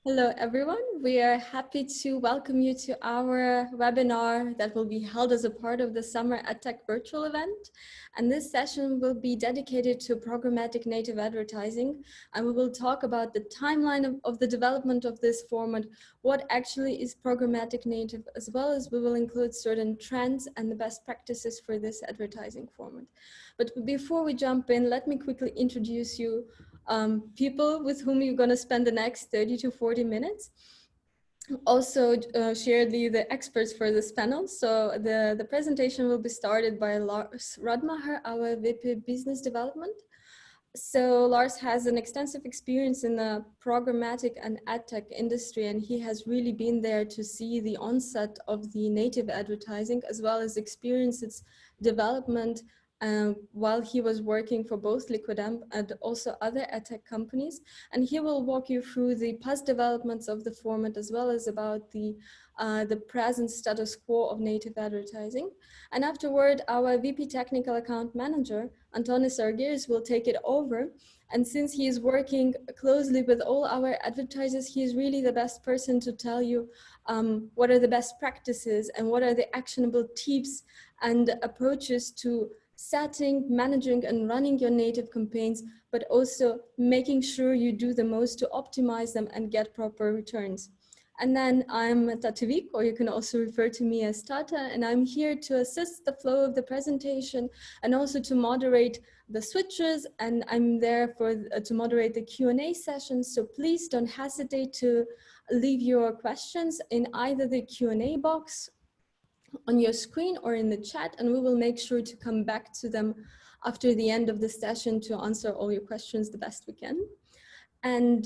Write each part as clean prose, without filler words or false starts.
Hello, everyone. We are happy to welcome you to our webinar that will be held as a part of the Summer EdTech virtual event. And this session will be dedicated to programmatic native advertising. And we will talk about the timeline of the development of this format, what actually is programmatic native, as well as we will include certain trends and the best practices for this advertising format. But before we jump in, let me quickly introduce you people with whom you're going to spend the next 30 to 40 minutes. Also share the experts for this panel. So the presentation will be started by Lars Radmacher, our VP Business Development. So Lars has an extensive experience in the programmatic and ad tech industry, and he has really been there to see the onset of the native advertising, as well as experience its development while he was working for both LiquidM and also other ad tech companies. And he will walk you through the past developments of the format, as well as about the present status quo of native advertising. And afterward, our VP Technical Account Manager, Antonis Argyris, will take it over. And since he is working closely with all our advertisers, he is really the best person to tell you what are the best practices and what are the actionable tips and approaches to setting, managing, and running your native campaigns, but also making sure you do the most to optimize them and get proper returns. And then I'm Tatevik, or you can also refer to me as Tata, and I'm here to assist the flow of the presentation and also to moderate the switches, and I'm there to moderate the Q&A session. So please don't hesitate to leave your questions in either the Q&A box on your screen or in the chat, and we will make sure to come back to them after the end of the session to answer all your questions the best we can. And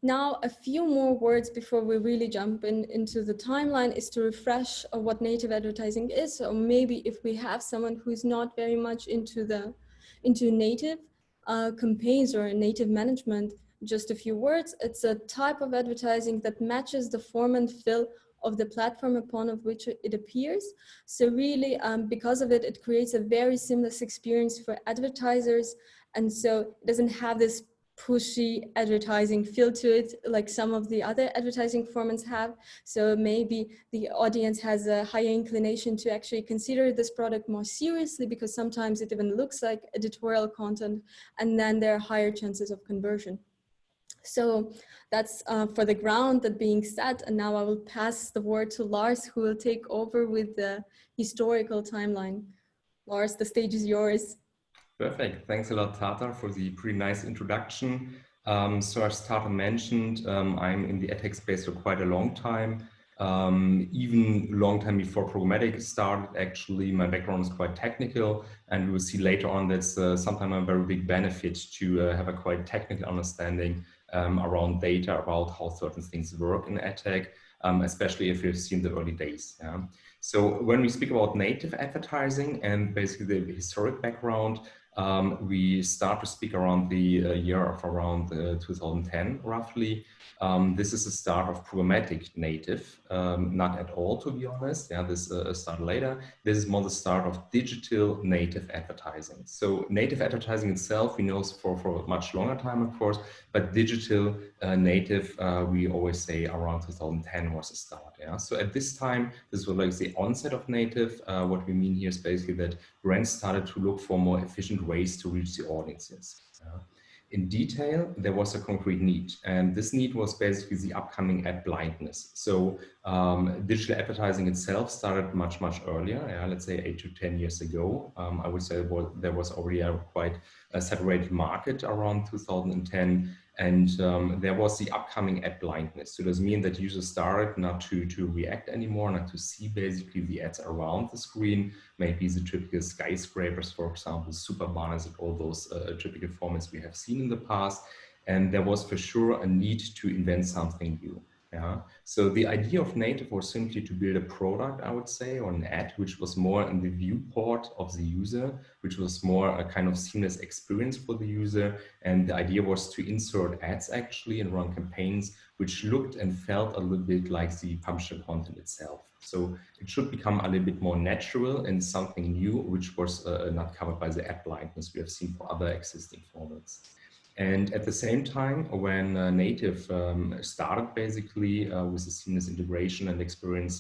now a few more words before we really jump into the timeline is to refresh what native advertising is. So maybe if we have someone who's not very much into native campaigns or native management, just a few words. It's a type of advertising that matches the form and fill of the platform upon of which it appears. So really, because of it, it creates a very seamless experience for advertisers. And so it doesn't have this pushy advertising feel to it like some of the other advertising formats have. So maybe the audience has a higher inclination to actually consider this product more seriously, because sometimes it even looks like editorial content, and then there are higher chances of conversion. So that's for the ground that being set. And now I will pass the word to Lars, who will take over with the historical timeline. Lars, the stage is yours. Perfect. Thanks a lot, Tata, for the pretty nice introduction. So as Tata mentioned, I'm in the edtech space for quite a long time. Even a long time before Programmatic started, actually. My background is quite technical, and we will see later on that's sometimes a very big benefit to have a quite technical understanding around data, about how certain things work in edtech, especially if you've seen the early days. Yeah? So when we speak about native advertising and basically the historic background, we start to speak around the year of around 2010, roughly. This is the start of programmatic native, not at all, to be honest. Yeah, this started later. This is more the start of digital native advertising. So native advertising itself, we know for a much longer time, of course, but digital native, we always say around 2010 was the start. Yeah. So at this time, this was like the onset of native. What we mean here is basically that brands started to look for more efficient ways to reach the audiences. In detail, there was a concrete need, and this need was basically the upcoming ad blindness. So digital advertising itself started much earlier, let's say 8 to 10 years ago. I would say there was already a quite separated market around 2010. And there was the upcoming ad blindness. So does mean that users started not to react anymore, not to see basically the ads around the screen, maybe the typical skyscrapers, for example, super banners, and all those typical formats we have seen in the past. And there was for sure a need to invent something new. Yeah. So the idea of native was simply to build a product, I would say, or an ad, which was more in the viewport of the user, which was more a kind of seamless experience for the user. And the idea was to insert ads actually and run campaigns which looked and felt a little bit like the publisher content itself. So it should become a little bit more natural and something new, which was not covered by the ad blindness we have seen for other existing formats. And at the same time, when native started basically with the seamless integration and experience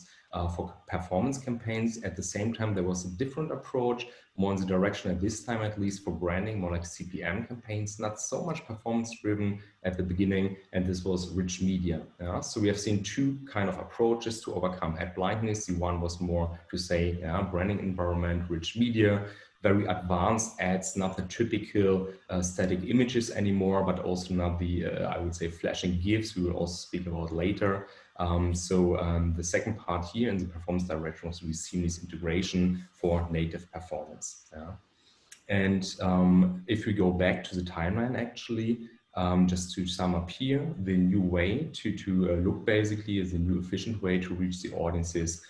for performance campaigns, at the same time, there was a different approach, more in the direction at this time, at least for branding, more like CPM campaigns, not so much performance driven at the beginning. And this was rich media. Yeah? So we have seen two kind of approaches to overcome ad blindness. The one was more to say, branding environment, rich media, very advanced ads, not the typical static images anymore, but also not the, I would say, flashing GIFs we will also speak about later. The second part here in the performance direction was really seamless integration for native performance. Yeah. And if we go back to the timeline, actually, just to sum up here, the new way to look basically is a new efficient way to reach the audiences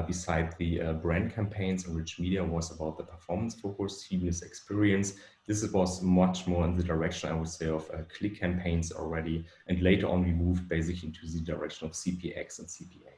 beside the brand campaigns and rich media was about the performance focus, seamless experience. This was much more in the direction, I would say, of click campaigns already. And later on, we moved basically into the direction of CPX and CPA.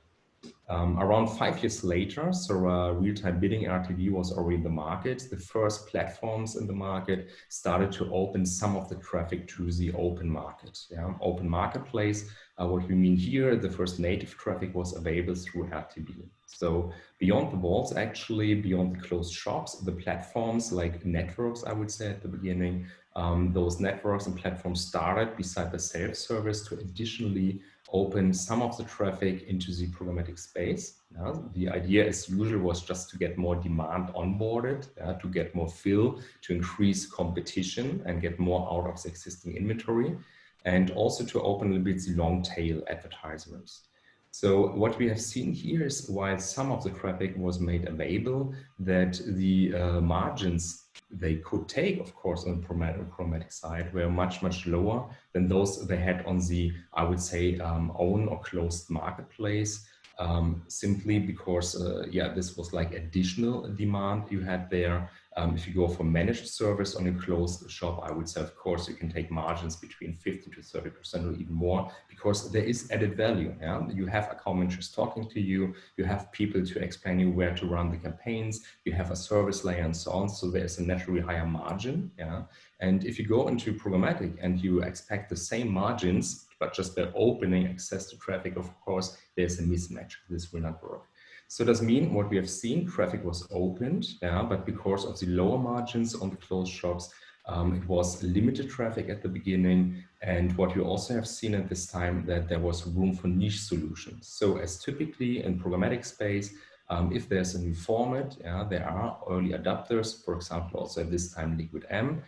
Around 5 years later, so real-time bidding RTV was already in the market. The first platforms in the market started to open some of the traffic to the open market, open marketplace. What we mean here, the first native traffic was available through RTB. So beyond the walls, actually, beyond the closed shops, the platforms like networks, I would say at the beginning, those networks and platforms started beside the sales service to additionally open some of the traffic into the programmatic space. The idea as usual was just to get more demand onboarded, to get more fill, to increase competition and get more out of the existing inventory, and also to open a little bit the long tail advertisements. So what we have seen here is while some of the traffic was made available, that the margins they could take, of course, on the programmatic side were much, much lower than those they had on the, I would say, own or closed marketplace, simply because, this was like additional demand you had there. If you go for managed service on a closed shop, I would say, of course, you can take margins between 50 to 30% or even more, because there is added value. You have account managers talking to you, you have people to explain you where to run the campaigns, you have a service layer and so on. So there's a naturally higher margin. And if you go into programmatic and you expect the same margins, but just by opening access to traffic, of course, there's a mismatch. This will not work. So does mean what we have seen, traffic was opened, but because of the lower margins on the closed shops, it was limited traffic at the beginning. And what we also have seen at this time, that there was room for niche solutions. So as typically in programmatic space, if there's a new format, there are early adopters, for example, also at this time LiquidM,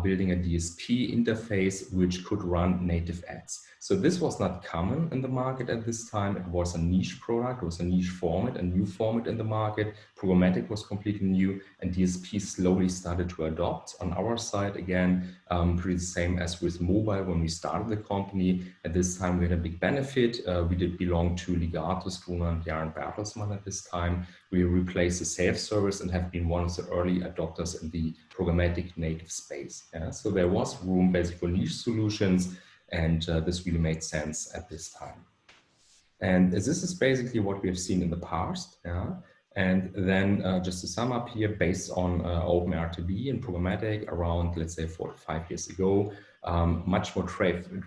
building a DSP interface which could run native ads. So this was not common in the market at this time. It was a niche product, it was a niche format, a new format in the market. Programmatic was completely new, and DSP slowly started to adopt. On our side, again, pretty the same as with mobile when we started the company. At this time, we had a big benefit. We did belong to Ligatus, Gruner and Jahr and Bertelsmann at this time. We replaced the self-service and have been one of the early adopters in the programmatic native space. So there was room basically for niche solutions, and this really made sense at this time. And this is basically what we have seen in the past. And then just to sum up here, based on OpenRTB and programmatic around, let's say, 4 to 5 years ago, much more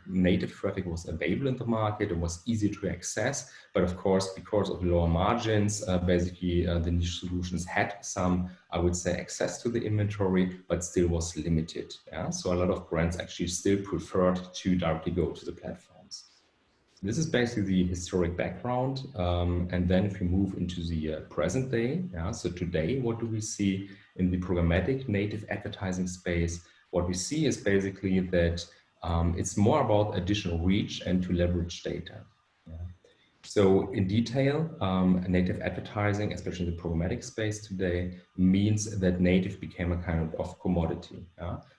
native traffic was available in the market. It was easy to access, but of course, because of lower margins, basically the niche solutions had some, I would say, access to the inventory, but still was limited. So a lot of brands actually still preferred to directly go to the platforms. This is basically the historic background. And then if we move into the present day, so today, what do we see in the programmatic native advertising space? What we see is basically that it's more about additional reach and to leverage data. So in detail, native advertising, especially in the programmatic space today, means that native became a kind of commodity.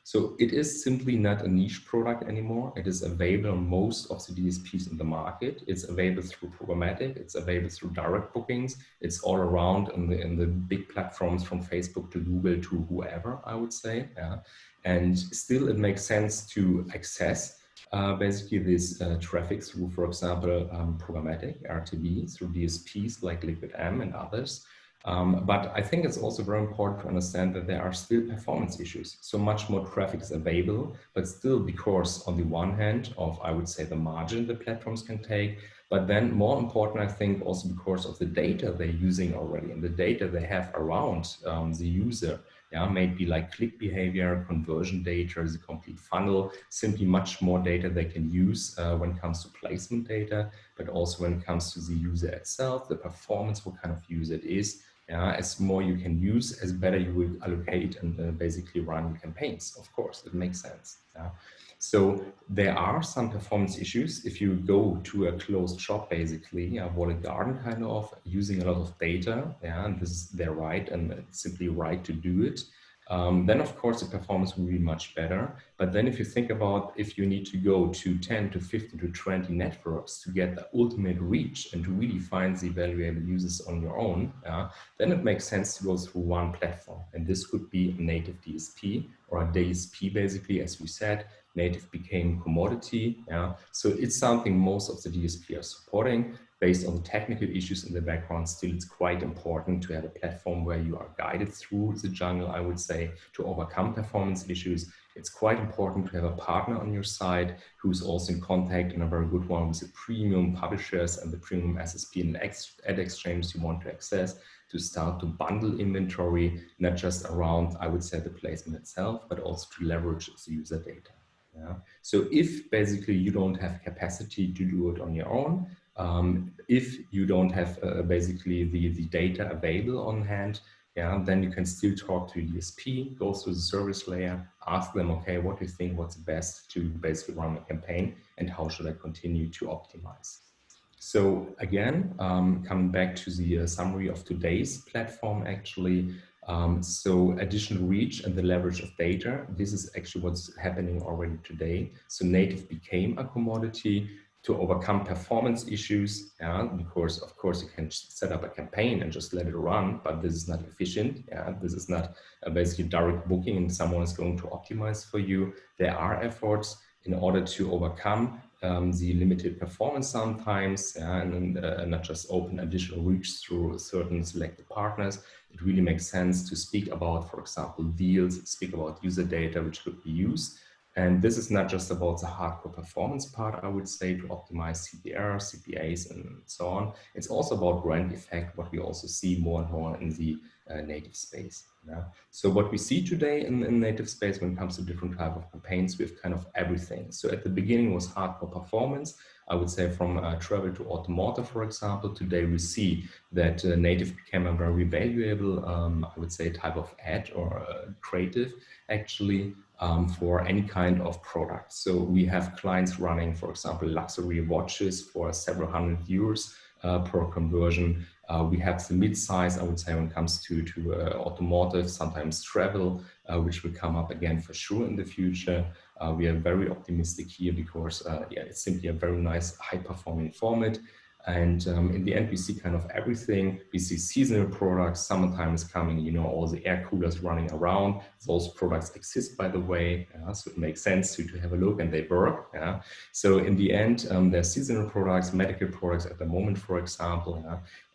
So it is simply not a niche product anymore. It is available on most of the DSPs in the market. It's available through programmatic. It's available through direct bookings. It's all around in the big platforms from Facebook to Google to whoever, I would say. And still it makes sense to access basically this traffic through, for example, programmatic RTB, through DSPs like LiquidM and others. But I think it's also very important to understand that there are still performance issues. So much more traffic is available, but still because on the one hand of, I would say, the margin the platforms can take, but then more important, I think, also because of the data they're using already and the data they have around the user. Yeah, maybe like click behavior, conversion data, the complete funnel, simply much more data they can use when it comes to placement data, but also when it comes to the user itself, the performance, what kind of user it is. As more you can use, as better you will allocate and basically run campaigns. Of course, it makes sense. So there are some performance issues if you go to a closed shop, basically, a walled garden kind of, using a lot of data, and this is their right and it's simply right to do it. Then of course the performance will be much better. But then if you think about if you need to go to 10 to 15 to 20 networks to get the ultimate reach and to really find the valuable users on your own, then it makes sense to go through one platform. And this could be a native DSP or a DSP, basically, as we said. Native became commodity. So it's something most of the DSP are supporting. Based on the technical issues in the background, still it's quite important to have a platform where you are guided through the jungle, I would say, to overcome performance issues. It's quite important to have a partner on your side who's also in contact, and a very good one, with the premium publishers and the premium SSP and ad exchanges you want to access, to start to bundle inventory, not just around, I would say, the placement itself, but also to leverage the user data. So if basically you don't have capacity to do it on your own, if you don't have basically the data available on hand, then you can still talk to a DSP, go through the service layer, ask them, okay, what do you think, what's best to basically run a campaign, and how should I continue to optimize? So again, coming back to the summary of today's platform, actually, so additional reach and the leverage of data, this is actually what's happening already today. So native became a commodity to overcome performance issues, because of course you can set up a campaign and just let it run, but this is not efficient. This is not basically direct booking and someone is going to optimize for you. There are efforts in order to overcome the limited performance sometimes, and not just open additional reach through certain selected partners. It really makes sense to speak about, for example, deals, speak about user data which could be used. And this is not just about the hardcore performance part, I would say, to optimize CPR, CPAs, and so on. It's also about brand effect, what we also see more and more in the native space. So what we see today in native space when it comes to different type of campaigns, we have kind of everything. So at the beginning was hardcore performance. I would say from travel to automotive, for example. Today we see that native became a very valuable, I would say, type of ad or creative, actually, for any kind of product. So we have clients running, for example, luxury watches for several €100 per conversion. We have the mid-size, I would say, when it comes to automotive, sometimes travel, which will come up again for sure in the future. We are very optimistic here because it's simply a very nice high-performing format. And in the end, we see kind of everything. We see seasonal products, summertime is coming, all the air coolers running around. Those products exist, by the way, so it makes sense to have a look, and they work. So in the end, there's seasonal products, medical products at the moment, for example.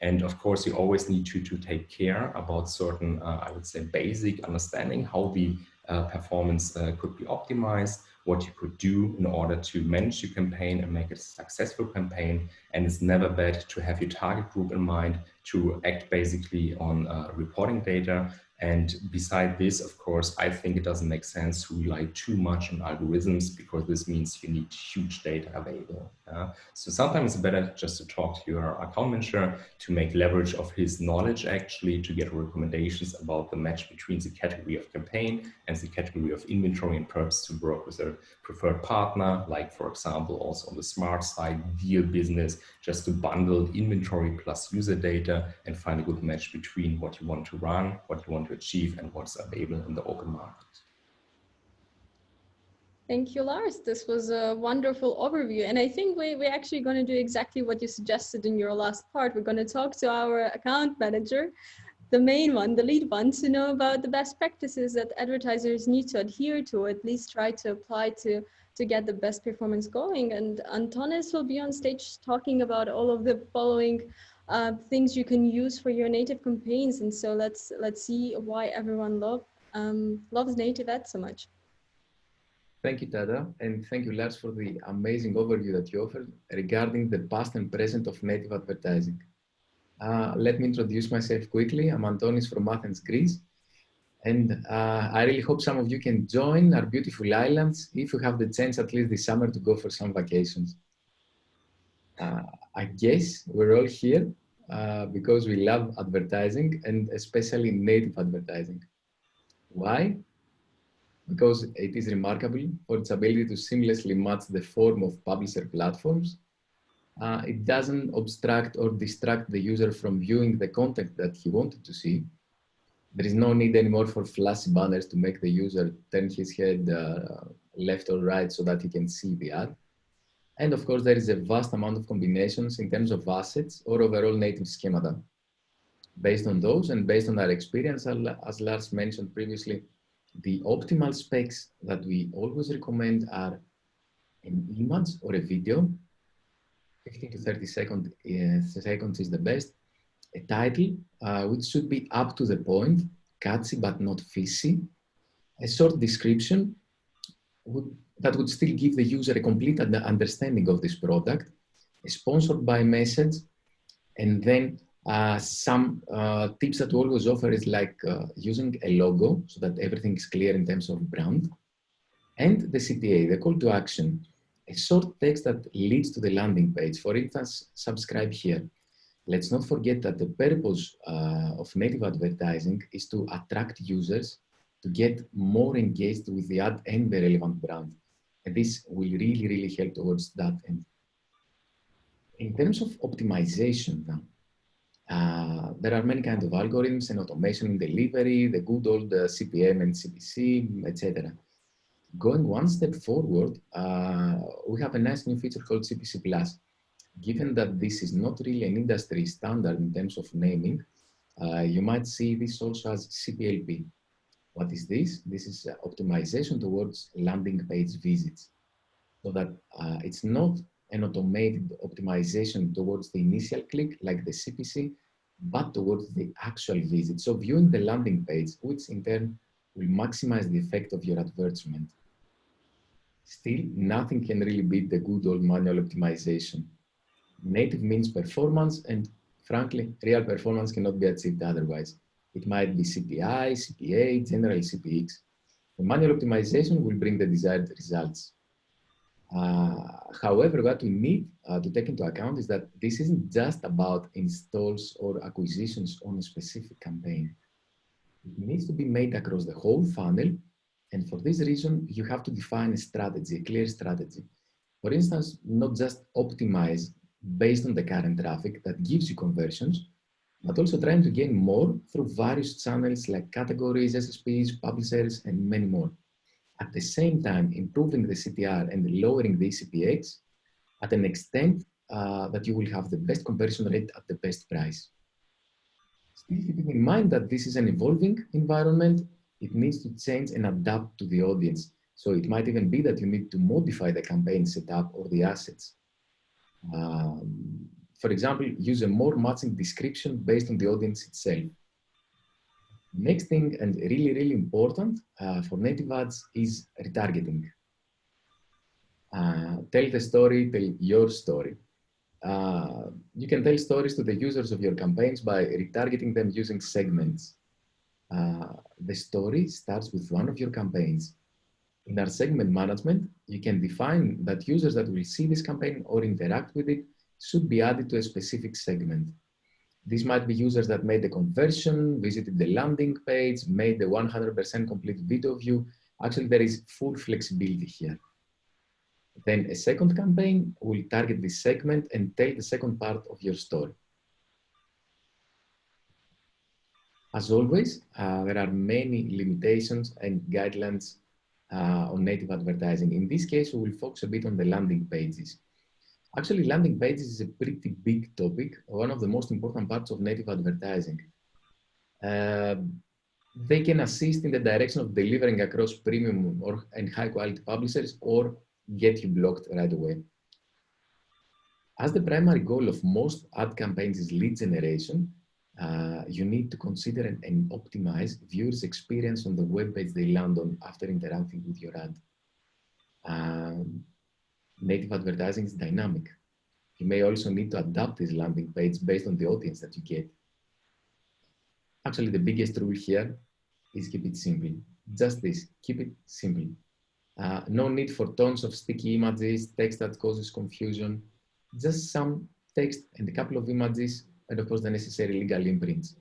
And of course, you always need to take care about certain, I would say, basic understanding how the performance could be optimized, what you could do in order to manage your campaign and make it a successful campaign. And it's never bad to have your target group in mind, to act basically on reporting data. And beside this, of course, I think it doesn't make sense to rely too much on algorithms, because this means you need huge data available. So sometimes it's better just to talk to your account manager to make leverage of his knowledge, actually, to get recommendations about the match between the category of campaign and the category of inventory, and perhaps to work with a preferred partner, like, for example, also on the smart side, deal business, just to bundle inventory plus user data and find a good match between what you want to run, what you want to achieve, and what's available in the open market. Thank you, Lars. This was a wonderful overview. And I think we're actually going to do exactly what you suggested in your last part. We're going to talk to our account manager, the main one, the lead one, to know about the best practices that advertisers need to adhere to, or at least try to apply to get the best performance going. And Antonis will be on stage talking about all of the following things you can use for your native campaigns. And so let's see why everyone loves native ads so much. Thank you, Tada, and thank you, Lars, for the amazing overview that you offered regarding the past and present of native advertising. Let me introduce myself quickly. I'm Antonis from Athens, Greece, and I really hope some of you can join our beautiful islands if you have the chance at least this summer to go for some vacations. I guess we're all here because we love advertising and especially native advertising. Why? Because it is remarkable for its ability to seamlessly match the form of publisher platforms. It doesn't obstruct or distract the user from viewing the content that he wanted to see. There is no need anymore for flashy banners to make the user turn his head left or right so that he can see the ad. And of course, there is a vast amount of combinations in terms of assets or overall native schemata. Based on those and based on our experience, as Lars mentioned previously, the optimal specs that we always recommend are an image or a video, 15 to 30 seconds is the best, a title, which should be up to the point, catchy but not fishy, a short description that would still give the user a complete understanding of this product, a sponsored by message, and then some tips that we always offer is like using a logo so that everything is clear in terms of brand, and the CTA, the call to action, a short text that leads to the landing page. For instance, subscribe here. Let's not forget that the purpose of native advertising is to attract users to get more engaged with the ad and the relevant brand. And this will really, really help towards that end. In terms of optimization now, there are many kinds of algorithms and automation in delivery, the good old CPM and CPC, etc. Going one step forward, we have a nice new feature called CPC Plus. Given that this is not really an industry standard in terms of naming, you might see this also as CPLP. What is this? This is optimization towards landing page visits. So that it's not an automated optimization towards the initial click like the CPC, but towards the actual visit. So viewing the landing page, which in turn will maximize the effect of your advertisement. Still, nothing can really beat the good old manual optimization. Native means performance, and frankly, real performance cannot be achieved otherwise. It might be CPI, CPA, general CPX. The manual optimization will bring the desired results. However, what we need to take into account is that this isn't just about installs or acquisitions on a specific campaign. It needs to be made across the whole funnel, and for this reason, you have to define a strategy, a clear strategy. For instance, not just optimize based on the current traffic that gives you conversions, but also trying to gain more through various channels like categories, SSPs, publishers, and many more. At the same time, improving the CTR and lowering the CPX at an extent that you will have the best conversion rate at the best price. Still keeping in mind that this is an evolving environment, it needs to change and adapt to the audience. So it might even be that you need to modify the campaign setup or the assets. For example, use a more matching description based on the audience itself. Next thing, and really, really important for native ads, is retargeting. Tell the story, tell your story. You can tell stories to the users of your campaigns by retargeting them using segments. The story starts with one of your campaigns. In our segment management, you can define that users that will see this campaign or interact with it should be added to a specific segment. These might be users that made the conversion, visited the landing page, made the 100% complete video view. Actually, there is full flexibility here. Then a second campaign will target this segment and tell the second part of your story. As always, there are many limitations and guidelines on native advertising. In this case, we will focus a bit on the landing pages. Actually, landing pages is a pretty big topic, one of the most important parts of native advertising. They can assist in the direction of delivering across premium and high quality publishers or get you blocked right away. As the primary goal of most ad campaigns is lead generation, you need to consider and optimize viewers' experience on the web page they land on after interacting with your ad. Native advertising is dynamic. You may also need to adapt this landing page based on the audience that you get. Actually, the biggest rule here is keep it simple. Just this, keep it simple. No need for tons of sticky images, text that causes confusion, just some text and a couple of images, and of course the necessary legal imprints.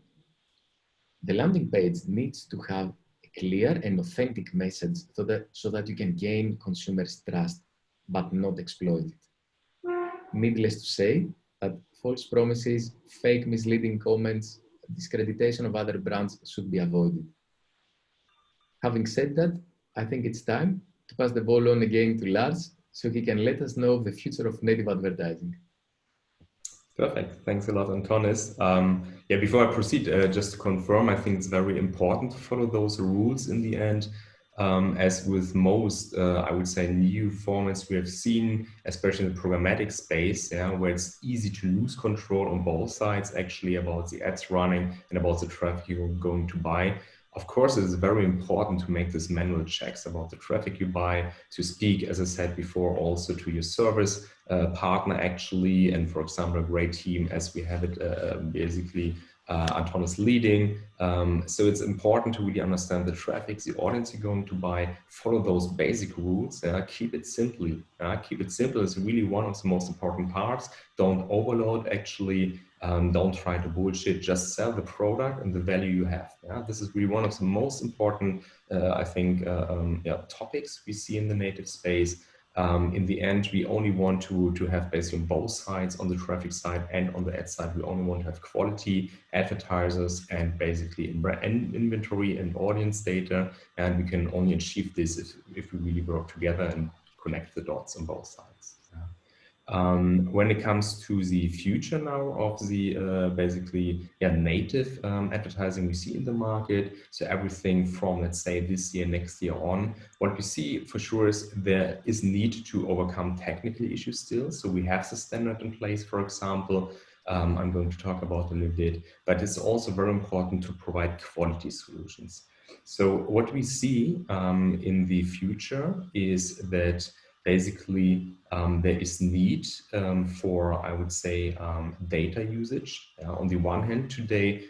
The landing page needs to have a clear and authentic message so that you can gain consumers' trust, but not exploit it. Needless to say that false promises, fake misleading comments, discreditation of other brands should be avoided. Having said that, I think it's time to pass the ball on again to Lars so he can let us know the future of native advertising. Perfect. Thanks a lot, Antonis. Yeah, before I proceed, just to confirm, I think it's very important to follow those rules in the end. As with most, I would say, new formats we have seen, especially in the programmatic space, yeah, where it's easy to lose control on both sides, actually, about the ads running and about the traffic you're going to buy. Of course, it is very important to make this manual checks about the traffic you buy, to speak, as I said before, also to your service partner, actually, and for example, a great team as we have it basically Antonis leading. So it's important to really understand the traffic, the audience you're going to buy, follow those basic rules, keep it simple. Keep it simple is really one of the most important parts. Don't overload, actually. Don't try to bullshit, just sell the product and the value you have. This is really one of the most important, I think, topics we see in the native space. In the end, we only want to have basically on both sides, on the traffic side and on the ad side, we only want to have quality advertisers and basically inventory and audience data. And we can only achieve this if we really work together and connect the dots on both sides. When it comes to the future now of the basically native advertising we see in the market, so everything from, let's say, this year, next year on, what we see for sure is there is need to overcome technical issues still. So we have the standard in place, for example. I'm going to talk about a little bit, but it's also very important to provide quality solutions. So what we see in the future is that basically, there is need for, I would say, data usage. On the one hand, today,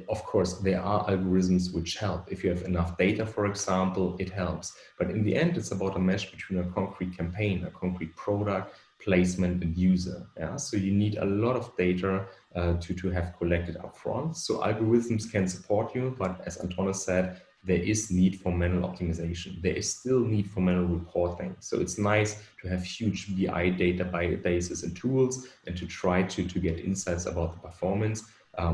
of course, there are algorithms which help. If you have enough data, for example, it helps. But in the end, it's about a mesh between a concrete campaign, a concrete product, placement, and user. So you need a lot of data to have collected upfront. So algorithms can support you, but as Antonis said, there is need for manual optimization. There is still need for manual reporting. So it's nice to have huge BI databases and tools and to try to get insights about the performance.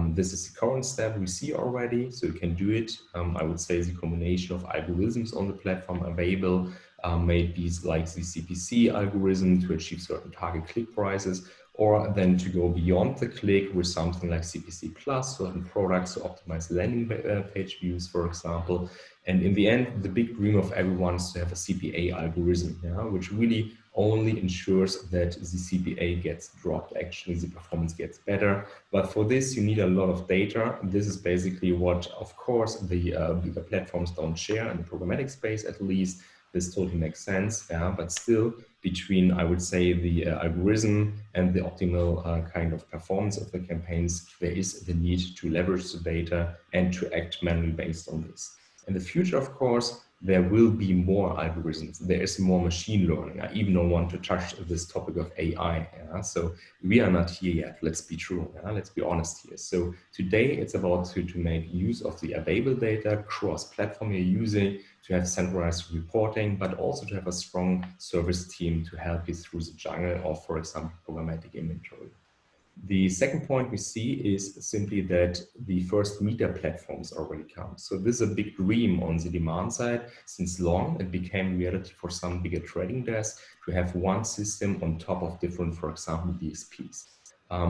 This is the current step we see already, so you can do it. I would say the combination of algorithms on the platform available, maybe like the CPC algorithm to achieve certain target click prices, or then to go beyond the click with something like CPC plus, certain products to optimize landing page views, for example. And in the end, the big dream of everyone is to have a CPA algorithm, which really only ensures that the CPA gets dropped. Actually, the performance gets better. But for this, you need a lot of data. This is basically what, of course, the bigger platforms don't share in the programmatic space, at least. This totally makes sense, but still between, I would say, the algorithm and the optimal kind of performance of the campaigns, there is the need to leverage the data and to act manually based on this. In the future, of course, there will be more algorithms. There is more machine learning. I even don't want to touch this topic of AI. So we are not here yet. Let's be true. Let's be honest here. So today it's about to make use of the available data cross-platform you're using, to have centralized reporting, but also to have a strong service team to help you through the jungle of, for example, programmatic inventory. The second point we see is simply that the first media platforms already come. So this is a big dream on the demand side. Since long, it became reality for some bigger trading desks to have one system on top of different, for example, DSPs.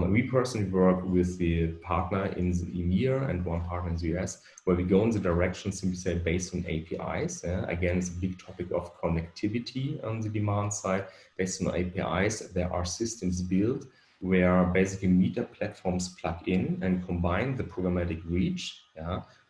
We personally work with the partner in the EMEA and one partner in the US, where we go in the direction, simply say, based on APIs. Again, it's a big topic of connectivity on the demand side. Based on APIs, there are systems built where basically media platforms plug in and combine the programmatic reach,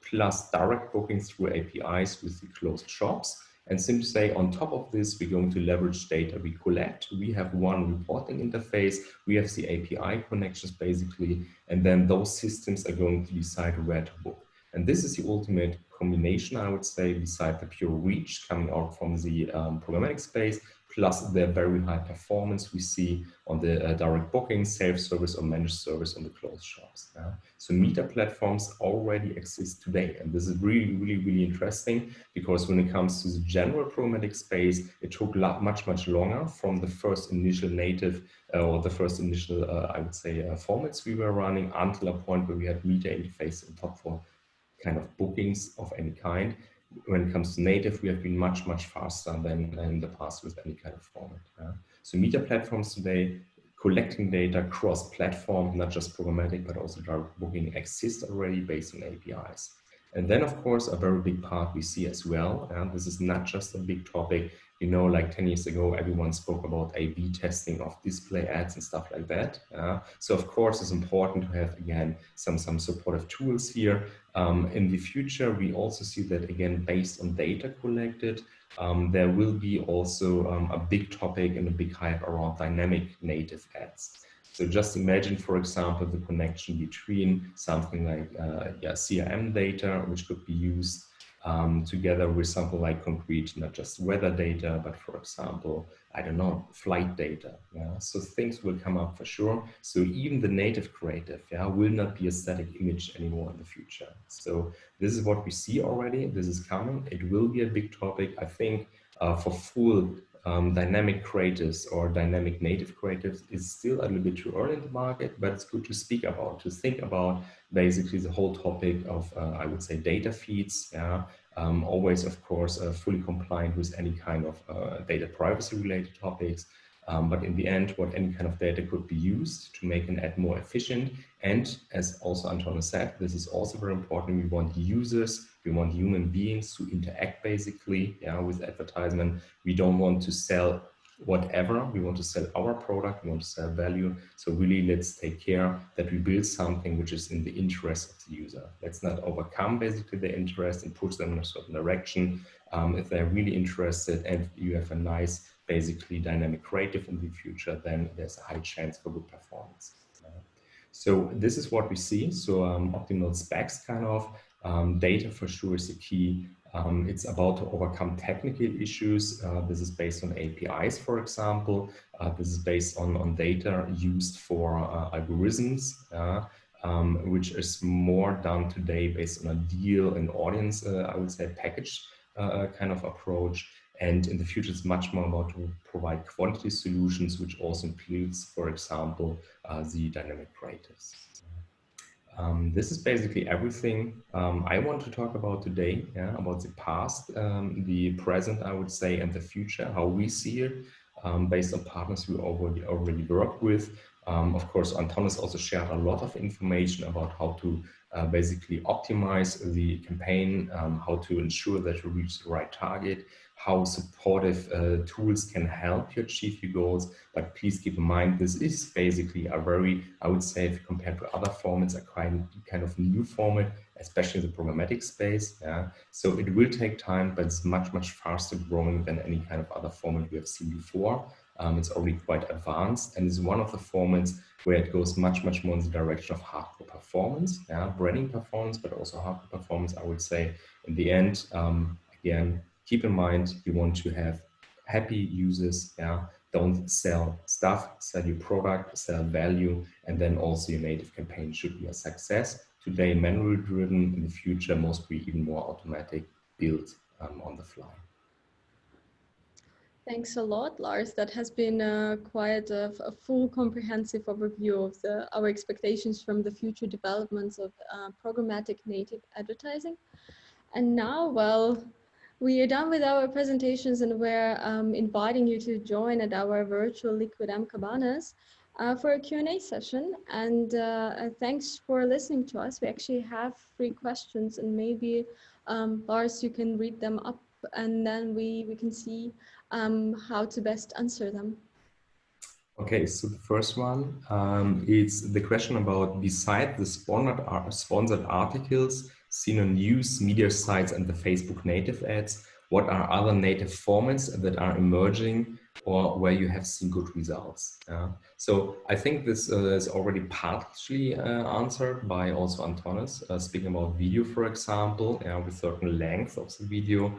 plus direct booking through APIs with the closed shops. And simply say, on top of this, we're going to leverage data we collect. We have one reporting interface, we have the API connections basically, and then those systems are going to decide where to book. And this is the ultimate combination, I would say, beside the pure reach coming out from the programmatic space, plus the very high performance we see on the direct booking, self-service or managed service on the closed shops. So media platforms already exist today. And this is really, really, really interesting, because when it comes to the general programmatic space, it took much longer from the first initial native or the first initial, I would say, formats we were running until a point where we had media interface on top for kind of bookings of any kind. When it comes to native, we have been much faster than in the past with any kind of format. So media platforms today collecting data cross-platform, not just programmatic, but also direct booking exist already based on APIs. And then, of course, a very big part we see as well, and this is not just a big topic, you know, like 10 years ago, everyone spoke about A/B testing of display ads and stuff like that. So of course, it's important to have, again, some supportive tools here. In the future, we also see that, again, based on data collected, there will be also a big topic and a big hype around dynamic native ads. So just imagine, for example, the connection between something like CRM data, which could be used together with something like concrete, not just weather data, but for example, I don't know, flight data. So things will come up for sure. So even the native creative will not be a static image anymore in the future. So this is what we see already. This is coming. It will be a big topic. I think for full dynamic creatives or dynamic native creatives is still a little bit too early in the market, but it's good to speak about, to think about basically the whole topic of, I would say, data feeds. Always, of course, fully compliant with any kind of data privacy related topics. But in the end, what any kind of data could be used to make an ad more efficient. And as also Antonis said, this is also very important. We want users, we want human beings to interact basically with advertisement. We don't want to sell whatever, we want to sell our product, we want to sell value. So really, let's take care that we build something which is in the interest of the user. Let's not overcome basically their interest and push them in a certain direction. If they're really interested and you have a nice, basically dynamic creative in the future, then there's a high chance for good performance. So this is what we see. So optimal specs kind of, data for sure is the key. It's about to overcome technical issues. This is based on APIs, for example. This is based on data used for algorithms, which is more done today based on a deal and audience, I would say, package kind of approach. And in the future, it's much more about to provide quantity solutions, which also includes, for example, the dynamic creatives. This is basically everything I want to talk about today, about the past, the present, I would say, and the future, how we see it, based on partners we already work with. Of course, Antonis also shared a lot of information about how to basically optimize the campaign, how to ensure that you reach the right target, how supportive tools can help you achieve your goals. But please keep in mind, this is basically a very, I would say, if compared to other formats, a kind of new format, especially in the programmatic space. So it will take time, but it's much faster growing than any kind of other format we have seen before. It's already quite advanced, and it's one of the formats where it goes much more in the direction of hardcore performance, branding performance, but also hardcore performance, I would say. In the end, again, keep in mind, you want to have happy users. Don't sell stuff, sell your product, sell value, and then also your native campaign should be a success. Today, manual driven, in the future, mostly even more automatic, built on the fly. Thanks a lot, Lars. That has been quite a full comprehensive overview of our expectations from the future developments of programmatic native advertising. And now, well, we are done with our presentations, and we're inviting you to join at our virtual LiquidM cabanas for a Q&A session. And thanks for listening to us. We actually have 3 questions, and maybe Lars, you can read them up, and then we can see how to best answer them. Okay, so the first one is the question about, beside the sponsored articles seen on news media sites and the Facebook native ads, what are other native formats that are emerging or where you have seen good results? So I think this is already partially answered by also Antonis, speaking about video, for example, with certain length of the video.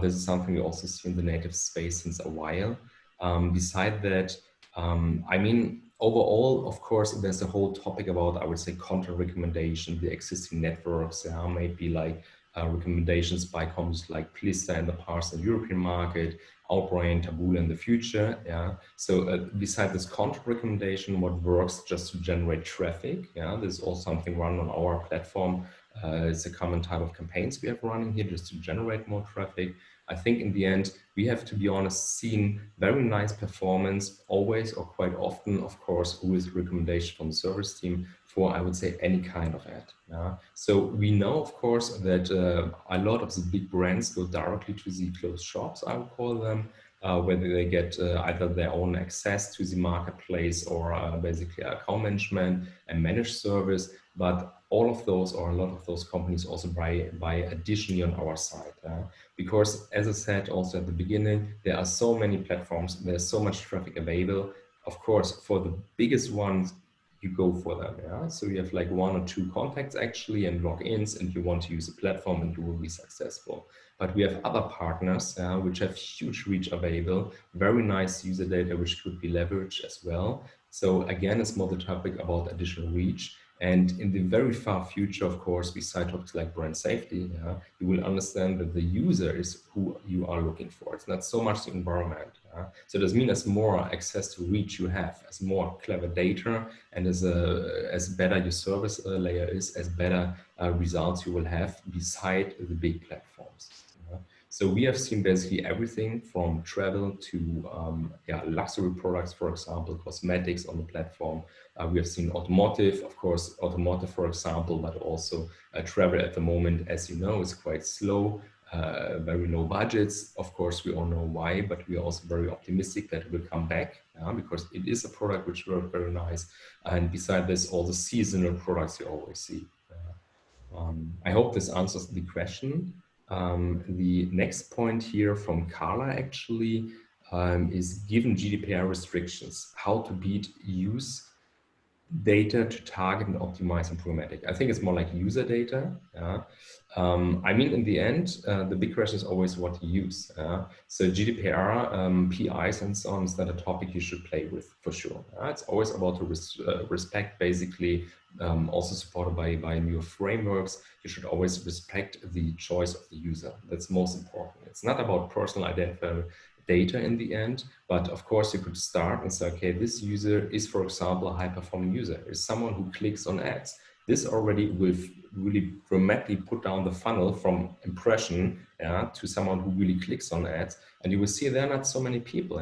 This is something we also see in the native space since a while. Beside that, I mean, overall, of course, there's a whole topic about, I would say, content recommendation, the existing networks. Maybe like recommendations by companies like Plista in the past, the European market, outbreak, Taboola in the future. So beside this content recommendation, what works just to generate traffic? There's also something run on our platform. It's a common type of campaigns we have running here just to generate more traffic. I think in the end, we have, to be honest, seen very nice performance always or quite often, of course, with recommendation from the service team for, I would say, any kind of ad. So we know, of course, that a lot of the big brands go directly to the closed shops, I would call them, whether they get either their own access to the marketplace or basically account management and managed service. But all of those, or a lot of those companies, also buy additionally on our side. Because, as I said also at the beginning, there are so many platforms, there's so much traffic available. Of course, for the biggest ones, you go for them. So you have like 1 or 2 contacts actually and logins, and you want to use a platform and you will be successful. But we have other partners which have huge reach available, very nice user data which could be leveraged as well. So again, it's more the topic about additional reach. And in the very far future, of course, beside topics like brand safety, you will understand that the user is who you are looking for. It's not so much the environment. So this means as more access to reach you have, as more clever data, and as better your service layer is, as better results you will have beside the big platforms. So we have seen basically everything from travel to luxury products, for example, cosmetics on the platform. We have seen automotive, of course, automotive, for example, but also travel at the moment, as you know, is quite slow, very low budgets. Of course, we all know why, but we are also very optimistic that it will come back because it is a product which works very nice. And beside this, all the seasonal products you always see. I hope this answers the question. The next point here from Carla actually is, given GDPR restrictions, how to beat use data to target and optimize in programmatic. I think it's more like user data. I mean, in the end, the big question is always what you use. So GDPR, PIs and so on is not a topic you should play with for sure. It's always about to respect, basically, also supported by new frameworks. You should always respect the choice of the user. That's most important. It's not about personal identifier data in the end, but of course you could start and say, okay, this user is, for example, a high-performing user, is someone who clicks on ads. This already will really dramatically put down the funnel from impression to someone who really clicks on ads, and you will see there are not so many people.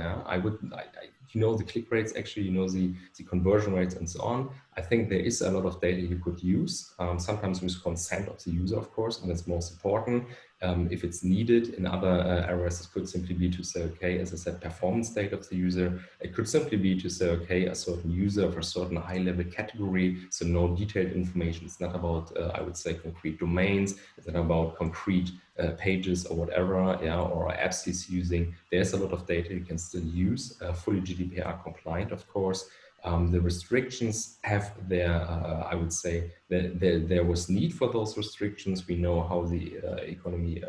You know the click rates, actually, you know the conversion rates and so on. I think there is a lot of data you could use, sometimes with consent of the user, of course, and that's most important. If it's needed in other areas, it could simply be to say, okay, as I said, performance data of the user. It could simply be to say, okay, a certain user of a certain high-level category, so no detailed information. It's not about, I would say, concrete domains. It's not about concrete pages or whatever, or apps he's using. There's a lot of data you can still use, fully GDPR compliant, of course. The restrictions have their, I would say, there was need for those restrictions. We know how the economy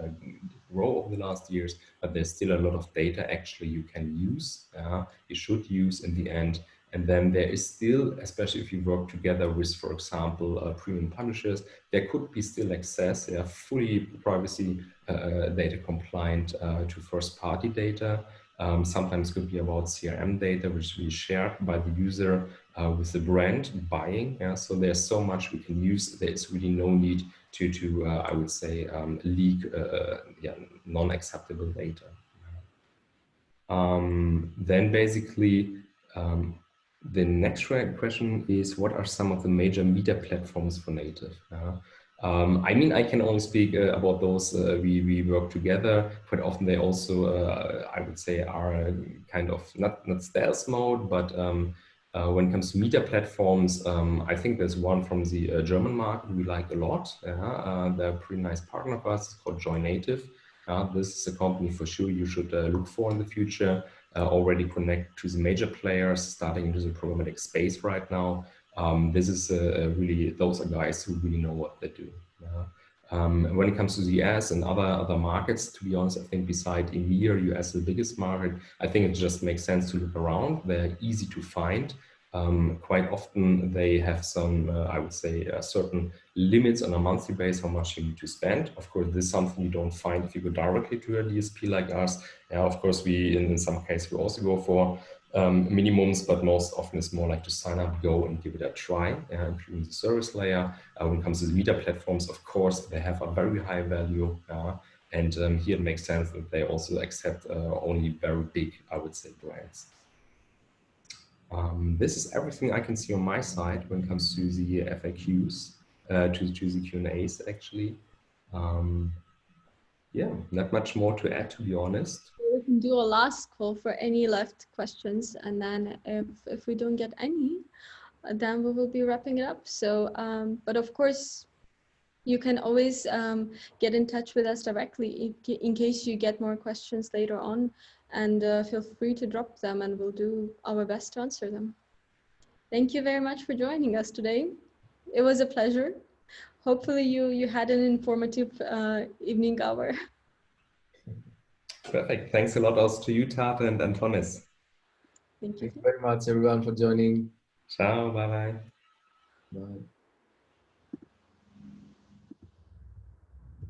grew over the last years, but there's still a lot of data actually you can use, you should use in the end. And then there is still, especially if you work together with, for example, premium publishers, there could be still access, fully privacy data compliant to first-party data. Sometimes it could be about CRM data, which we share by the user with the brand buying. So there's so much we can use. There is really no need to I would say, leak non-acceptable data. Then basically, the next question is, what are some of the major media platforms for native? I mean, I can only speak about those we work together. Quite often they also, I would say, are kind of not stealth mode, but when it comes to media platforms, I think there's one from the German market we like a lot. They're a pretty nice partner of us. It's called Join Native. This is a company for sure you should look for in the future. Already connect to the major players, starting into the programmatic space right now. This is really, those are guys who really know what they do. When it comes to the US and other markets, to be honest, I think beside EMEA, US is the biggest market. I think it just makes sense to look around. They're easy to find. Quite often they have some, I would say, certain limits on a monthly basis how much you need to spend. Of course, this is something you don't find if you go directly to a DSP like us. Yeah, of course, we in some cases we also go for minimums, but most often it's more like to sign up, go and give it a try, including the service layer. When it comes to the media platforms, of course, they have a very high value. And here it makes sense that they also accept only very big, I would say, brands. This is everything I can see on my side when it comes to the FAQs, to the Q&As actually. Yeah, not much more to add, to be honest. We can do a last call for any left questions, and then if we don't get any, then we will be wrapping it up. So, but of course, you can always get in touch with us directly in case you get more questions later on, and feel free to drop them and we'll do our best to answer them. Thank you very much for joining us today. It was a pleasure. Hopefully you had an informative evening hour. Perfect. Thanks a lot also to you, Tata and Antonis. Thank you. Thank you very much, everyone, for joining. Ciao. Bye-bye. Bye.